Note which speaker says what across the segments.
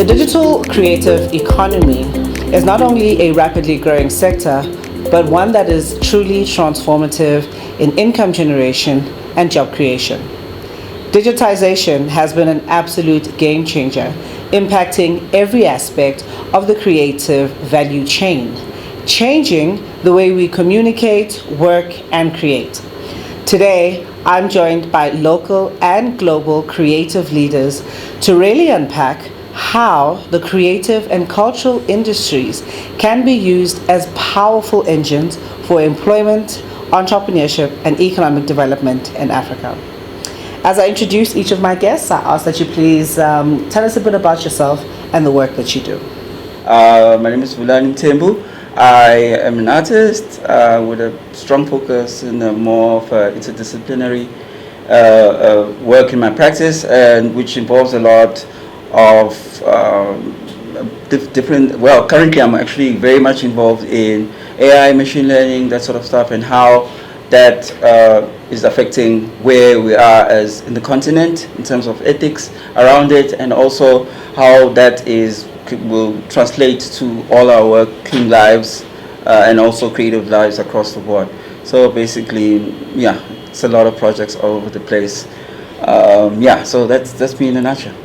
Speaker 1: digital creative economy is not only a rapidly growing sector, but one that is truly transformative in income generation and job creation. Digitization has been an absolute game changer, impacting every aspect of the creative value chain, changing the way we communicate, work, and create. Today, I'm joined by local and global creative leaders to really unpack how the creative and cultural industries can be used as powerful engines for employment, entrepreneurship, and economic development in Africa. As I introduce each of my guests, I ask that you please tell us a bit about yourself and the work that you do.
Speaker 2: My name is Vulani Tembu. I am an artist with a strong focus in more of interdisciplinary work in my practice, and which involves a lot of different. Well, currently I'm actually very much involved in AI, machine learning, that sort of stuff, and how that is affecting where we are as in the continent in terms of ethics around it, and also how that will translate to all our working lives and also creative lives across the board. So basically, yeah, it's a lot of projects all over the place. So that's me in a nutshell.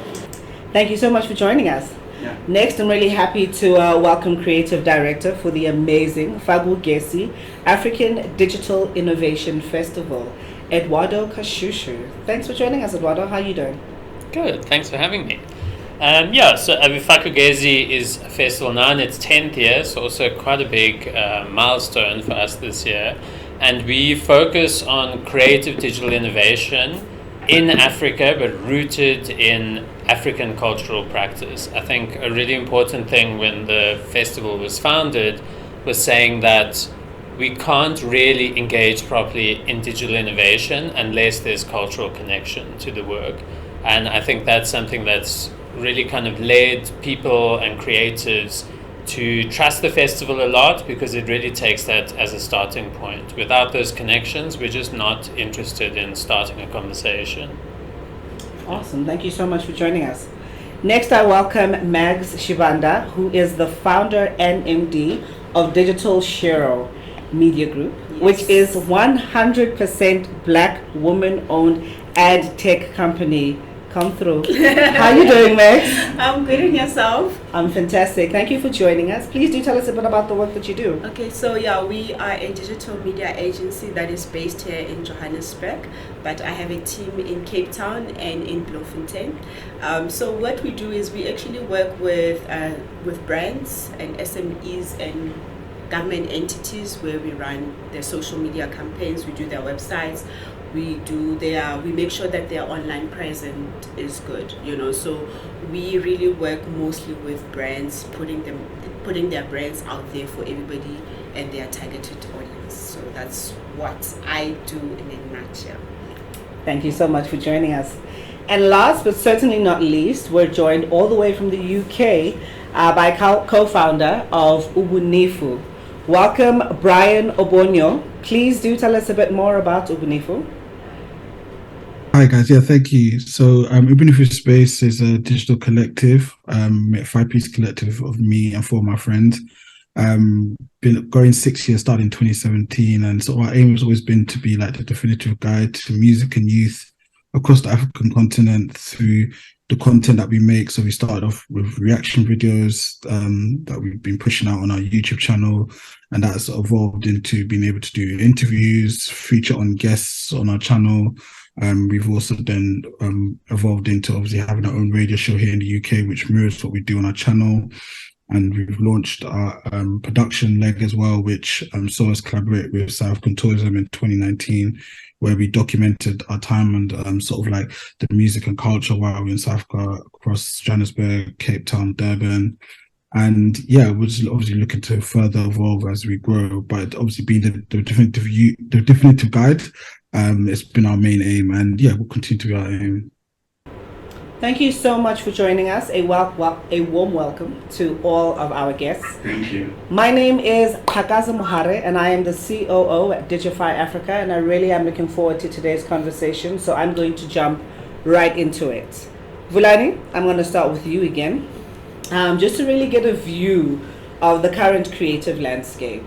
Speaker 1: Thank you so much for joining us.
Speaker 2: Yeah.
Speaker 1: Next, I'm really happy to welcome Creative Director for the amazing Fagu Gesi African Digital Innovation Festival, Eduardo Kashushu. Thanks for joining us, Eduardo. How are you doing?
Speaker 3: Good, thanks for having me. So Fakugezi is a festival now in its 10th year, so also quite a big milestone for us this year. And we focus on creative digital innovation in Africa, but rooted in African cultural practice. I think a really important thing when the festival was founded was saying that we can't really engage properly in digital innovation unless there's cultural connection to the work. And I think that's something that's really kind of led people and creatives to trust the festival a lot, because it really takes that as a starting point. Without those connections, we're just not interested in starting a conversation.
Speaker 1: Awesome. Thank you so much for joining us. Next, I welcome Mags Shibanda, who is the founder and MD of Digital Shiro Media Group, which is 100% Black woman-owned ad tech company. Come through. How are you doing, Max?
Speaker 4: I'm good, and yourself?
Speaker 1: I'm fantastic. Thank you for joining us. Please do tell us a bit about the work that you do.
Speaker 4: Okay, so yeah, we are a digital media agency that is based here in Johannesburg, but I have a team in Cape Town and in Bloemfontein. So what we do is we actually work with brands and SMEs and government entities where we run their social media campaigns, we do their websites, we make sure that their online presence is good, so we really work mostly with brands, putting their brands out there for everybody and their targeted audience. So that's what I do in a nutshell.
Speaker 1: Thank you so much for joining us. And last but certainly not least, we're joined all the way from the UK by co-founder of Ubunifu. Welcome, Brian Obonyo. Please do tell us a bit more about Ubunifu.
Speaker 5: Hi guys, yeah, thank you. So Ubunifu Space is a digital collective, a 5-piece collective of me and 4 of my friends. Been going 6 years, started in 2017, and so our aim has always been to be like the definitive guide to music and youth across the African continent through the content that we make. So we started off with reaction videos that we've been pushing out on our YouTube channel, and that's evolved into being able to do interviews, feature on guests on our channel. We've also then evolved into obviously having our own radio show here in the UK, which mirrors what we do on our channel. And we've launched our production leg as well, which saw us collaborate with South African Tourism in 2019, where we documented our time and sort of like the music and culture while we were in South Africa, across Johannesburg, Cape Town, Durban. And yeah, we're just obviously looking to further evolve as we grow, but obviously being the definitive guide, it's been our main aim, and yeah, we'll continue to be our aim.
Speaker 1: Thank you so much for joining us. A warm welcome to all of our guests.
Speaker 5: Thank you.
Speaker 1: My name is Pakaza Muhare, and I am the COO at Digify Africa, and I really am looking forward to today's conversation, so I'm going to jump right into it. Vulani, I'm going to start with you again. just to really get a view of the current creative landscape.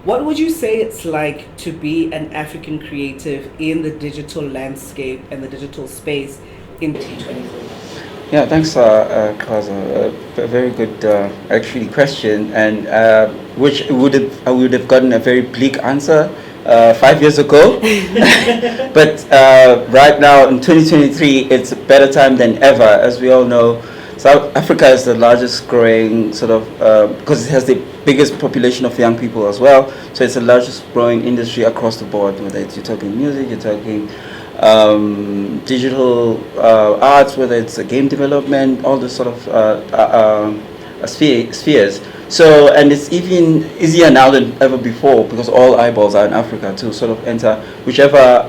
Speaker 1: What would you say it's like to be an African creative in the digital landscape and the digital space in 2023?
Speaker 2: Yeah, thanks, Kaza. A very good, actually, question, and which I would have gotten a very bleak answer 5 years ago. But right now in 2023, it's a better time than ever, as we all know. South Africa is the largest growing sort of because it has the biggest population of young people as well. So it's the largest growing industry across the board. Whether it's you're talking music, you're talking digital arts, whether it's game development, all the sort of spheres. So, and it's even easier now than ever before because all eyeballs are in Africa to sort of enter whichever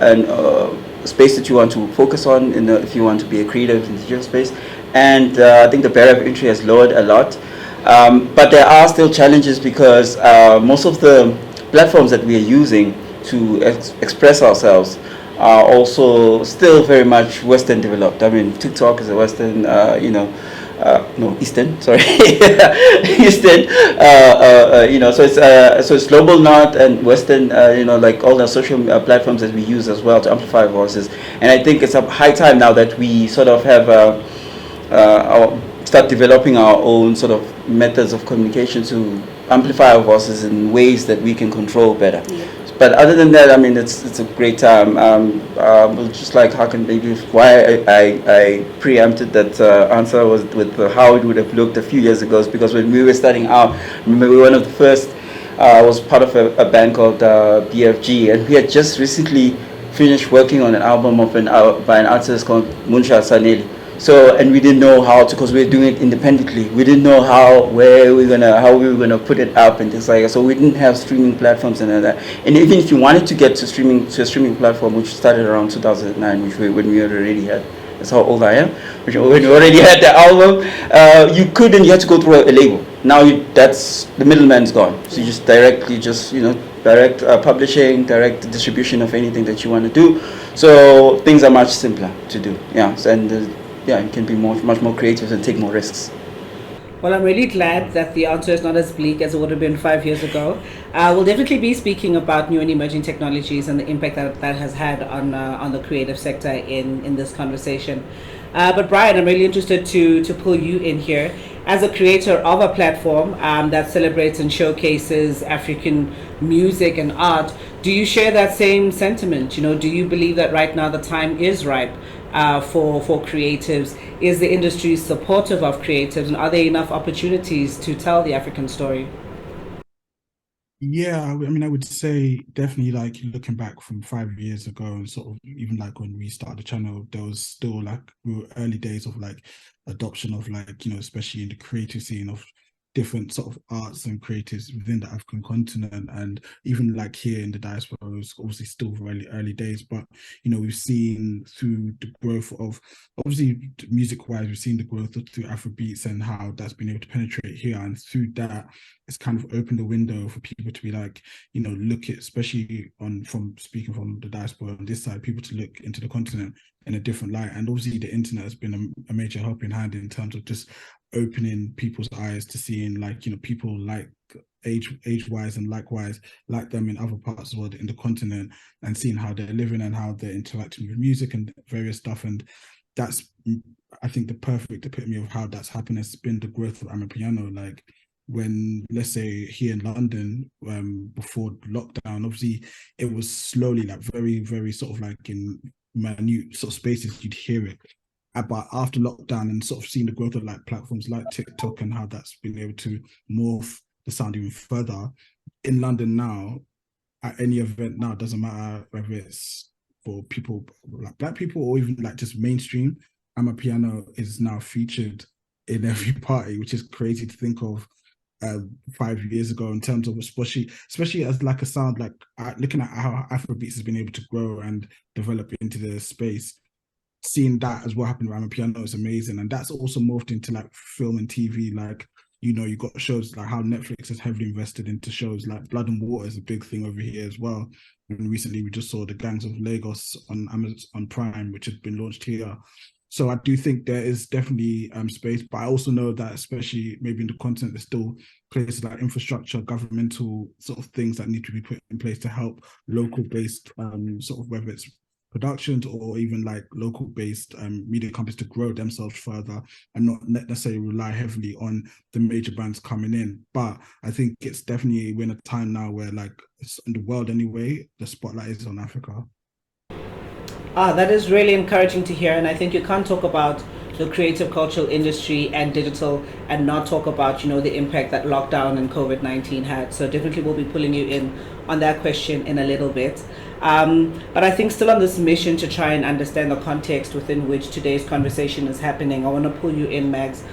Speaker 2: space that you want to focus on, if you want to be a creative in the digital space. And I think the barrier of entry has lowered a lot. But there are still challenges because most of the platforms that we are using to express ourselves are also still very much Western developed. I mean, TikTok is a Western, no, Eastern, sorry, Eastern, so it's global north and Western, like all the social platforms that we use as well to amplify voices. And I think it's a high time now that we sort of have start developing our own sort of methods of communication to amplify our voices in ways that we can control better. Yeah. But other than that, I mean, it's a great time. We'll just like how can maybe why I preempted that answer was with how it would have looked a few years ago, is because when we were starting out, remember we were one of the first. I was part of a band called BFG, and we had just recently finished working on an album by an artist called Munsha Saneli. So, and we didn't know how to, because we were doing it independently. We didn't know how we were gonna put it up and things like that. So we didn't have streaming platforms and all that. And even if you wanted to get to a streaming platform, which started around 2009, when we already had, that's how old I am, when we already had the album, you couldn't. You had to go through a label. Now that's the middleman's gone. So you just directly direct publishing, direct distribution of anything that you want to do. So things are much simpler to do. Yeah. So, and you can be much more creative and take more risks.
Speaker 1: Well, I'm really glad that the answer is not as bleak as it would have been 5 years ago. We'll definitely be speaking about new and emerging technologies and the impact that has had on the creative sector in this conversation. But Brian, I'm really interested to pull you in here. As a creator of a platform that celebrates and showcases African music and art, do you share that same sentiment? Do you believe that right now the time is ripe for creatives? Is the industry supportive of creatives, and are there enough opportunities to tell the African story?
Speaker 5: Yeah, I mean, I would say definitely, like looking back from 5 years ago, and sort of even like when we started the channel, there was still like early days of like adoption of like, especially in the creative scene of different sort of arts and creatives within the African continent, and even like here in the diaspora, it was obviously still very early days. But we've seen through the growth of, obviously music-wise, we've seen the growth through Afrobeats and how that's been able to penetrate here, and through that, it's kind of opened the window for people to be like, look at, especially from speaking from the diaspora on this side, people to look into the continent in a different light. And obviously the internet has been a major helping hand in terms of just opening people's eyes to seeing like, people like age-wise and likewise like them in other parts of the world in the continent, and seeing how they're living and how they're interacting with music and various stuff. And that's, I think, the perfect epitome of how that's happened has been the growth of Amapiano. Like when, let's say here in London, before lockdown, obviously it was slowly like very, very sort of like in minute sort of spaces you'd hear it. But after lockdown and sort of seeing the growth of like platforms like TikTok and how that's been able to morph the sound even further, in London now, at any event now, doesn't matter whether it's for people like Black people or even like just mainstream, Amapiano is now featured in every party, which is crazy to think of 5 years ago, in terms of especially as like a sound, like looking at how Afrobeats has been able to grow and develop into the space. Seeing that as what happened with Amapiano is amazing. And that's also morphed into like film and TV. Like, you got shows like how Netflix has heavily invested into shows like Blood and Water is a big thing over here as well. And recently we just saw The Gangs of Lagos on Amazon Prime, which has been launched here. So I do think there is definitely space, but I also know that especially maybe in the continent, there's still places like infrastructure, governmental sort of things that need to be put in place to help local based sort of, whether it's productions or even like local based media companies to grow themselves further and not necessarily rely heavily on the major brands coming in. But I think it's definitely, we're in a time now where, like, in the world anyway, the spotlight is on Africa.
Speaker 1: That is really encouraging to hear, and I think you can't talk about the creative cultural industry and digital and not talk about, the impact that lockdown and COVID-19 had. So definitely we'll be pulling you in on that question in a little bit. But I think still on this mission to try and understand the context within which today's conversation is happening, I want to pull you in, Mags.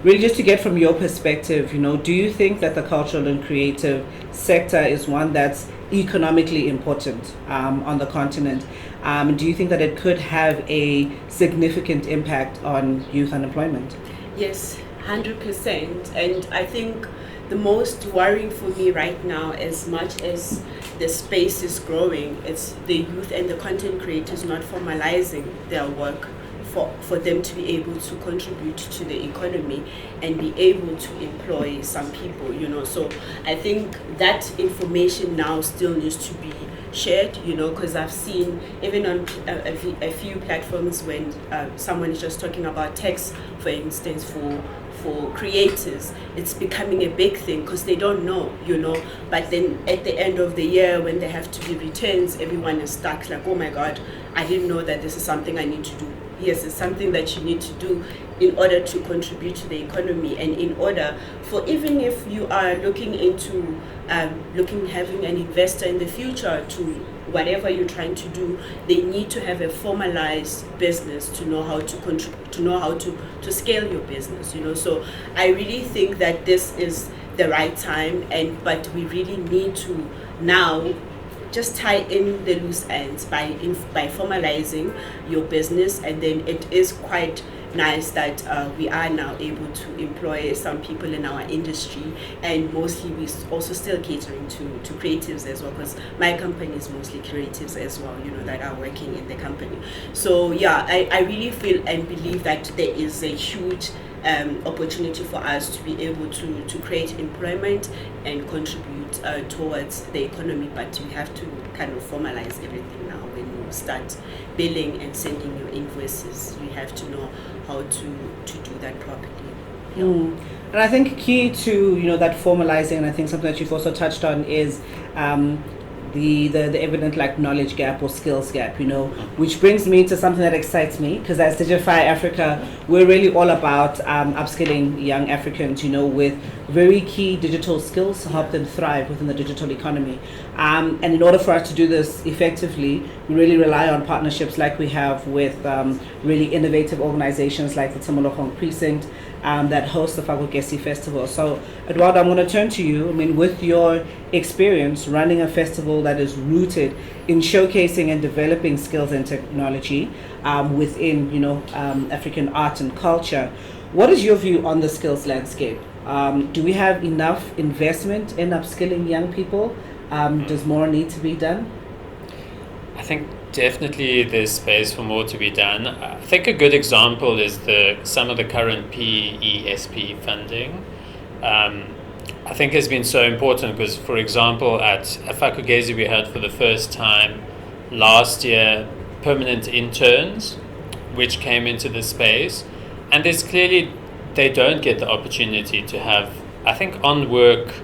Speaker 1: Really just to get from your perspective, do you think that the cultural and creative sector is one that's economically important on the continent? Do you think that it could have a significant impact on youth unemployment?
Speaker 4: Yes, 100%. And I think the most worrying for me right now, as much as the space is growing, it's the youth and the content creators not formalizing their work for them to be able to contribute to the economy and be able to employ some people, So I think that information now still needs to be shared, because I've seen even on a few platforms when someone is just talking about tax, for instance, for creators, it's becoming a big thing because they don't know, But then at the end of the year, when they have to do returns, everyone is stuck like, oh my God, I didn't know that this is something I need to do. Yes, it's something that you need to do in order to contribute to the economy, and in order for, even if you are looking into having an investor in the future to whatever you're trying to do, they need to have a formalized business to know how to contribute, to know how to scale your business, So I really think that this is the right time, but we really need to now just tie in the loose ends by formalizing your business, and then it is quite nice that we are now able to employ some people in our industry, and mostly we also still catering to creatives as well, because my company is mostly creatives as well, that are working in the company. So yeah, I really feel and believe that there is a huge opportunity for us to be able to create employment and contribute towards the economy, but we have to kind of formalize everything now. When you start billing and sending your invoices, you have to know how to do that properly. Yeah.
Speaker 1: And I think key to that formalizing, and I think something that you've also touched on is the evident like knowledge gap or skills gap, which brings me to something that excites me, because as Digify Africa, we're really all about upskilling young Africans, with very key digital skills to help them thrive within the digital economy. And in order for us to do this effectively, we really rely on partnerships like we have with really innovative organizations like the Tshimologong Precinct that hosts the Fakogesi Festival. So, Eduardo, I'm going to turn to you. With your experience running a festival that is rooted in showcasing and developing skills and technology within, African art and culture, what is your view on the skills landscape? Do we have enough investment in upskilling young people? Does more need to be done?
Speaker 3: I think definitely there's space for more to be done. I think a good example is some of the current PESP funding. I think has been so important because, for example, at Fakugezi we had for the first time last year permanent interns which came into the space, and there's clearly they don't get the opportunity to have, I think, on work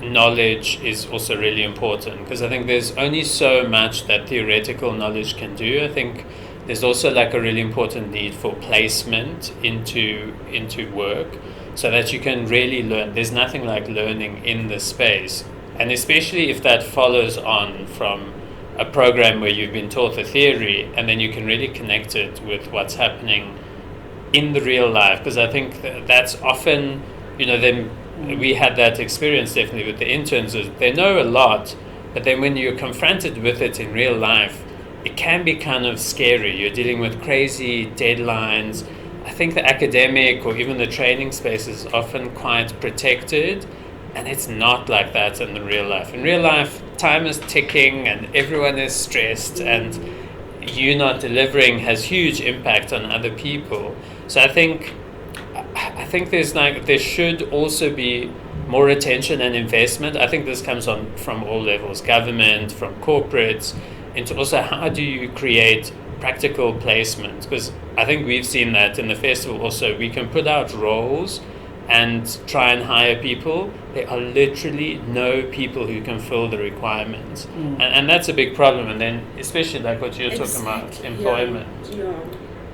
Speaker 3: knowledge is also really important, because I think there's only so much that theoretical knowledge can do. I think there's also like a really important need for placement into work so that you can really learn. There's nothing like learning in the space, and especially if that follows on from a program where you've been taught the theory and then you can really connect it with what's happening in the real life, because I think that's often, then we had that experience definitely with the interns. They know a lot, but then when you're confronted with it in real life, it can be kind of scary. You're dealing with crazy deadlines. I think the academic or even the training space is often quite protected, and it's not like that in the real life. In real life, time is ticking and everyone is stressed, and you not delivering has huge impact on other people. So I think there should also be more attention and investment. I think this comes on from all levels, government, from corporates, into also how do you create practical placement, because I think we've seen that in the festival also. We can put out roles and try and hire people. There are literally no people who can fill the requirements. And that's a big problem. And then especially like what you're talking about, employment.
Speaker 4: Yeah.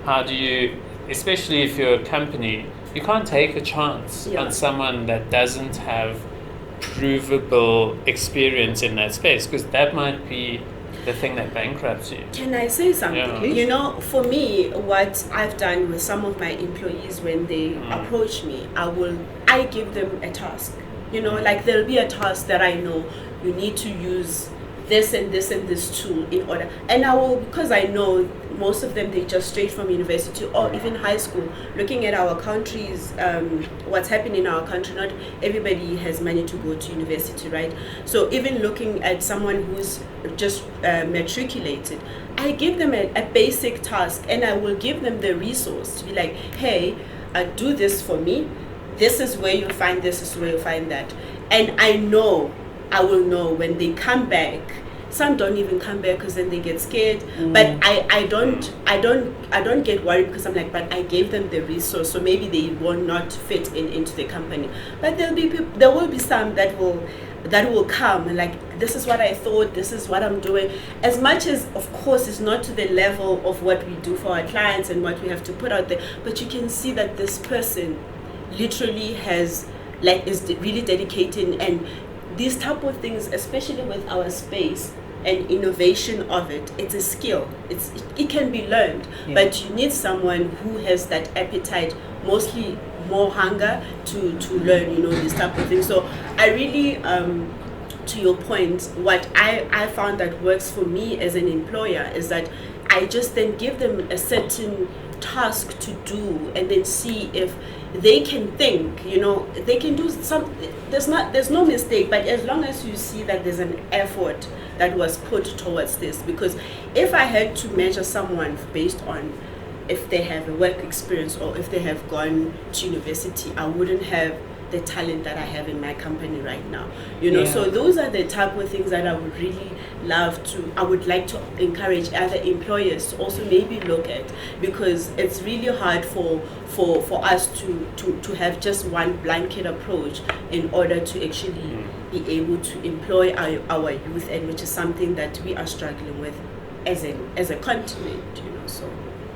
Speaker 3: How do you, especially if you're a company, you can't take a chance on someone that doesn't have provable experience in that space, because that might be the thing that bankrupts you.
Speaker 4: Can I say something?
Speaker 3: Yeah.
Speaker 4: You know, for me, what I've done with some of my employees when they approach me, I give them a task. You know, like there'll be a task that I know you need to use this and this and this tool in order, and I will, because I know most of them, they just straight from university or even high school, looking at our country's what's happening in our country. Not everybody has money to go to university, right? So even looking at someone who's just matriculated, I give them a basic task, and I will give them the resource to be like, hey, do this for me. This is where you find this, is where you find that. And I will know when they come back. Some don't even come back because then they get scared. But I don't get worried, because I'm like, but I gave them the resource, so maybe they will not fit into the company. But there will be some that will come and like, this is what I thought, this is what I'm doing. As much as, of course, it's not to the level of what we do for our clients and what we have to put out there, but you can see that this person literally is really dedicated. And these type of things, especially with our space and innovation of it, it's a skill. It can be learned, but you need someone who has that appetite, mostly more hunger to learn, you know, these type of things. So I really, to your point, what I found that works for me as an employer is that I just then give them a certain task to do, and then see if they can think, you know, they can do some. There's no mistake, but as long as you see that there's an effort that was put towards this. Because if I had to measure someone based on if they have a work experience or if they have gone to university, I wouldn't have the talent that I have in my company right now, you know. So those are the type of things that I would really I would like to encourage other employers to also maybe look at, because it's really hard for us to have just one blanket approach in order to actually be able to employ our youth, and which is something that we are struggling with as a continent, you know. So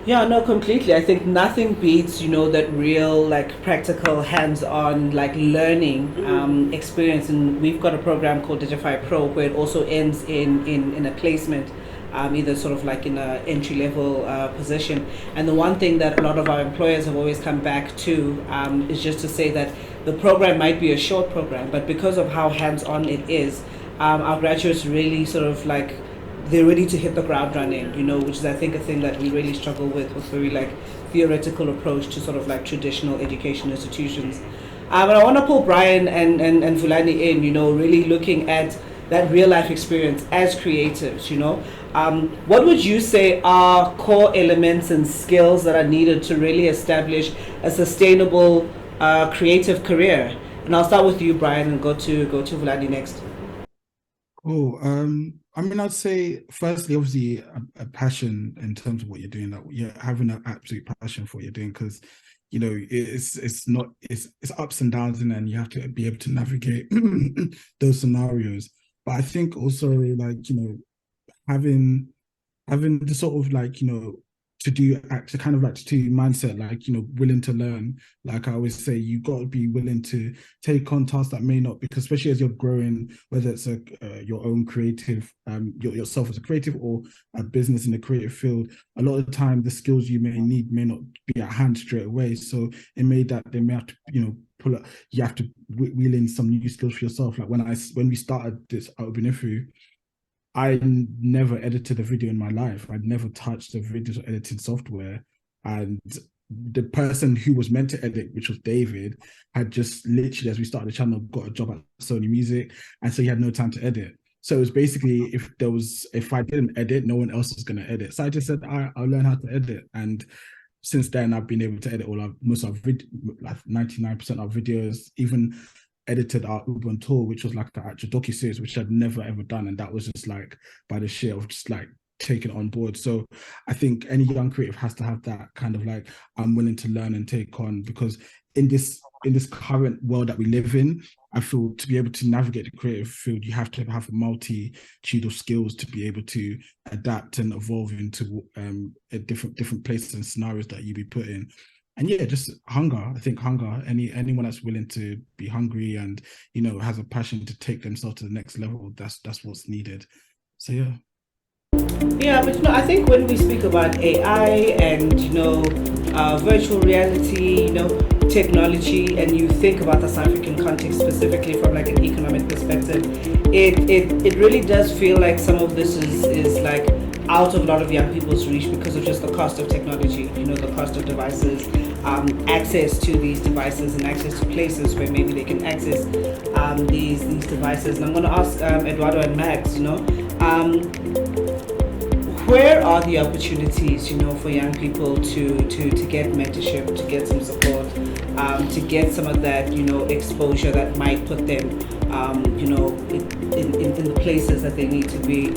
Speaker 1: yeah, no, completely. I think nothing beats, you know, that real, like, practical, hands-on, like, learning experience. And we've got a program called Digify Pro, where it also ends in a placement, either sort of like in a entry-level position. And the one thing that a lot of our employers have always come back to is just to say that the program might be a short program, but because of how hands-on it is, our graduates really sort of like, they're ready to hit the ground running, you know, which is, I think, a thing that we really struggle with very like theoretical approach to sort of like traditional education institutions. But I want to pull Brian and Vulani in, you know, really looking at that real life experience as creatives, you know. What would you say are core elements and skills that are needed to really establish a sustainable creative career? And I'll start with you, Brian, and go to Vulani next.
Speaker 5: Oh, I mean, I'd say firstly, obviously, a passion in terms of what you're doing. That you're having an absolute passion for what you're doing, because you know it's ups and downs, and you have to be able to navigate those scenarios. But I think also, like, you know, having the sort of, like, you know, to kind of mindset, like, you know, willing to learn. Like I always say, you got to be willing to take on tasks that may not, because especially as you're growing, whether it's your own creative, yourself as a creative, or a business in the creative field, a lot of the time the skills you may need may not be at hand straight away. So they may have to, you know, pull up. You have to wheel in some new skills for yourself. Like when we started this Ubuntu, I never edited a video in my life. I'd never touched a video editing software. And the person who was meant to edit, which was David, had just literally, as we started the channel, got a job at Sony Music. And so he had no time to edit. So it was basically if I didn't edit, no one else was going to edit. So I just said, I'll learn how to edit. And since then, I've been able to edit most of like 99% of videos, even edited our Ubuntu tour, which was like the actual docu-series, which I'd never ever done. And that was just like by the sheer of just like taking it on board. So I think any young creative has to have that kind of like, I'm willing to learn and take on, because in this current world that we live in, I feel to be able to navigate the creative field, you have to have a multitude of skills to be able to adapt and evolve into different places and scenarios that you be put in. And yeah, just hunger. I think hunger. Anyone that's willing to be hungry and has a passion to take themselves to the next level, that's what's needed. So yeah.
Speaker 1: Yeah, but I think when we speak about AI and virtual reality, technology, and you think about the South African context specifically from like an economic perspective, it really does feel like some of this is like out of a lot of young people's reach because of just the cost of technology, the cost of devices, access to these devices and access to places where maybe they can access these devices. And I'm going to ask Eduardo and Max, where are the opportunities, for young people to get mentorship, to get some support, to get some of that, exposure that might put them, in the places that they need to be?